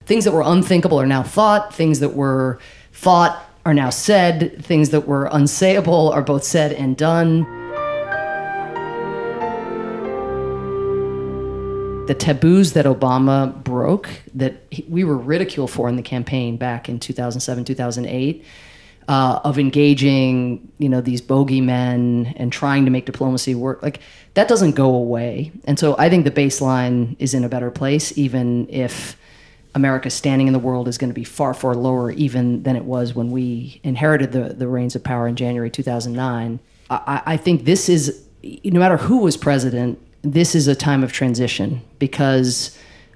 Things that were unthinkable are now thought. Things that were thought are now said. Things that were unsayable are both said and done. The taboos that Obama broke, that we were ridiculed for in the campaign back in 2007, 2008, of engaging, these bogeymen and trying to make diplomacy work, like that doesn't go away. And so I think the baseline is in a better place, even if America's standing in the world is going to be far, far lower even than it was when we inherited the reins of power in January 2009. I think this is, no matter who was president, this is a time of transition because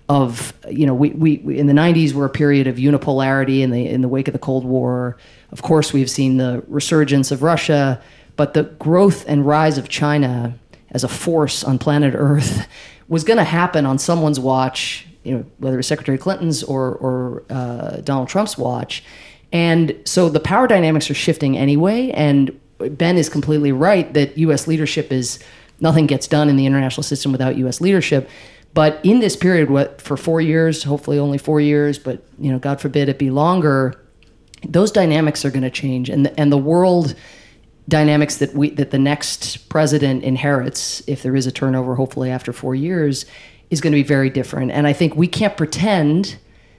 of, we in the 90s were a period of unipolarity in the wake of the Cold War. Of course, we've seen the resurgence of Russia, but the growth and rise of China as a force on planet Earth was going to happen on someone's watch, whether it was Secretary Clinton's or Donald Trump's watch. And so the power dynamics are shifting anyway, and Ben is completely right that U.S. leadership is, nothing gets done in the international system without U.S. leadership. But in this period, for 4 years, hopefully only 4 years, but God forbid it be longer, those dynamics are going to change, and the world dynamics that the next president inherits, if there is a turnover, hopefully after 4 years, is going to be very different. And I think we can't pretend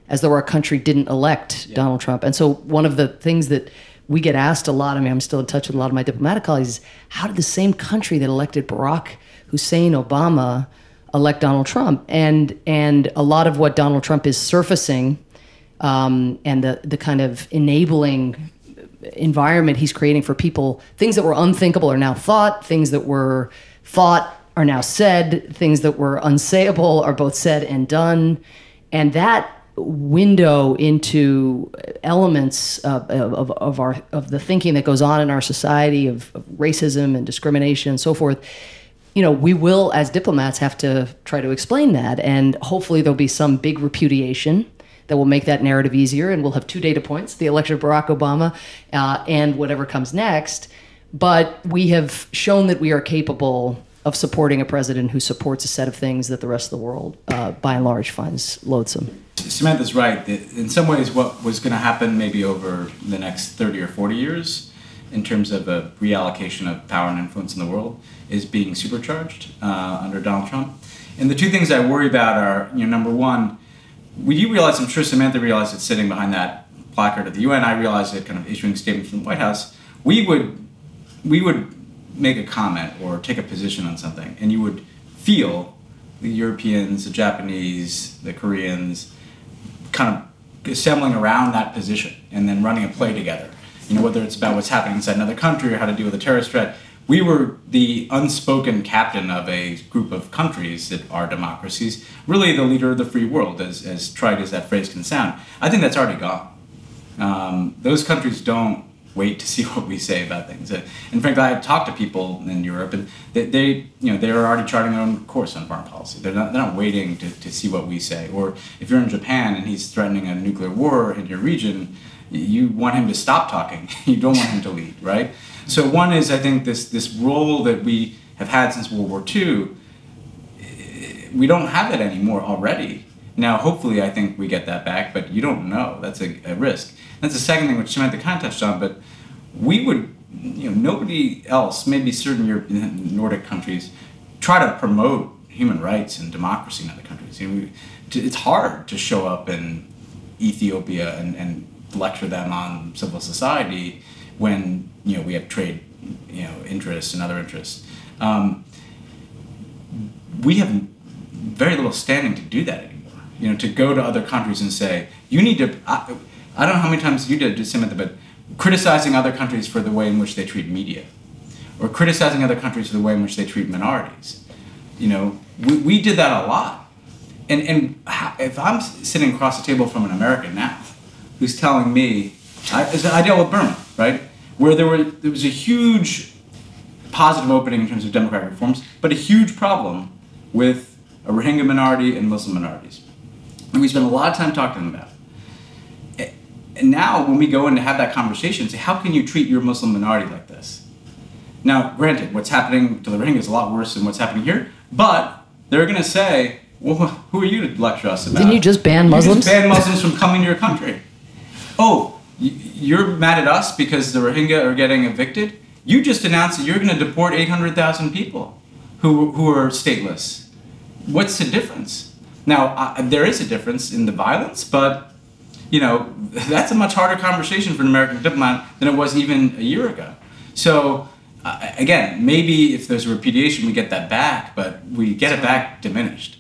as though our country didn't elect Donald Trump. And so one of the things that we get asked a lot, I'm still in touch with a lot of my diplomatic colleagues, is how did the same country that elected Barack Hussein Obama elect Donald Trump? And a lot of what Donald Trump is surfacing, and the kind of enabling environment he's creating for people, things that were unthinkable are now thought, things that were thought are now said, things that were unsayable are both said and done. And that window into elements of the thinking that goes on in our society of racism and discrimination and so forth, we will, as diplomats, have to try to explain that. And hopefully there'll be some big repudiation that will make that narrative easier. And we'll have 2 data points, the election of Barack Obama and whatever comes next. But we have shown that we are capable of supporting a president who supports a set of things that the rest of the world, by and large, finds loathsome. Samantha's right. In some ways, what was going to happen maybe over the next 30 or 40 years in terms of a reallocation of power and influence in the world is being supercharged under Donald Trump. And the 2 things I worry about are, number one, we realize, I'm sure Samantha realized it sitting behind that placard at the UN, I realized it kind of issuing statements from the White House, we would make a comment or take a position on something, and you would feel the Europeans, the Japanese, the Koreans kind of assembling around that position and then running a play together. Whether it's about what's happening inside another country or how to deal with a terrorist threat. We were the unspoken captain of a group of countries that are democracies, really the leader of the free world, as trite as that phrase can sound. I think that's already gone. Those countries don't wait to see what we say about things. And frankly, I talked to people in Europe, and they're already charting their own course on foreign policy. They're not waiting to see what we say. Or if you're in Japan and he's threatening a nuclear war in your region, you want him to stop talking. You don't want him to lead, right? So one is, I think, this role that we have had since World War II, we don't have it anymore already. Now, hopefully, I think we get that back, but you don't know. That's a risk. That's the second thing, which Samantha kind of touched on, but we would, nobody else, maybe certain European, Nordic countries, try to promote human rights and democracy in other countries. It's hard to show up in Ethiopia and lecture them on civil society when we have trade interests and other interests. We have very little standing to do that anymore. To go to other countries and say, you need to, I don't know how many times you did, Samantha, but criticizing other countries for the way in which they treat media, or criticizing other countries for the way in which they treat minorities. We did that a lot. And if I'm sitting across the table from an American now, who's telling me, I dealt with Burma, right? Where there was a huge positive opening in terms of democratic reforms, but a huge problem with a Rohingya minority and Muslim minorities. And we spent a lot of time talking to them about it. And now when we go in to have that conversation, say, how can you treat your Muslim minority like this? Now, granted, what's happening to the Rohingya is a lot worse than what's happening here, but they're going to say, Well, who are you to lecture us about? Didn't you just ban Muslims? You just banned Muslims from coming to your country. Oh, you're mad at us because the Rohingya are getting evicted? You just announced that you're going to deport 800,000 people who are stateless. What's the difference? Now, there is a difference in the violence, but, that's a much harder conversation for an American diplomat than it was even a year ago. So, again, maybe if there's a repudiation, we get that back, but we get it back diminished.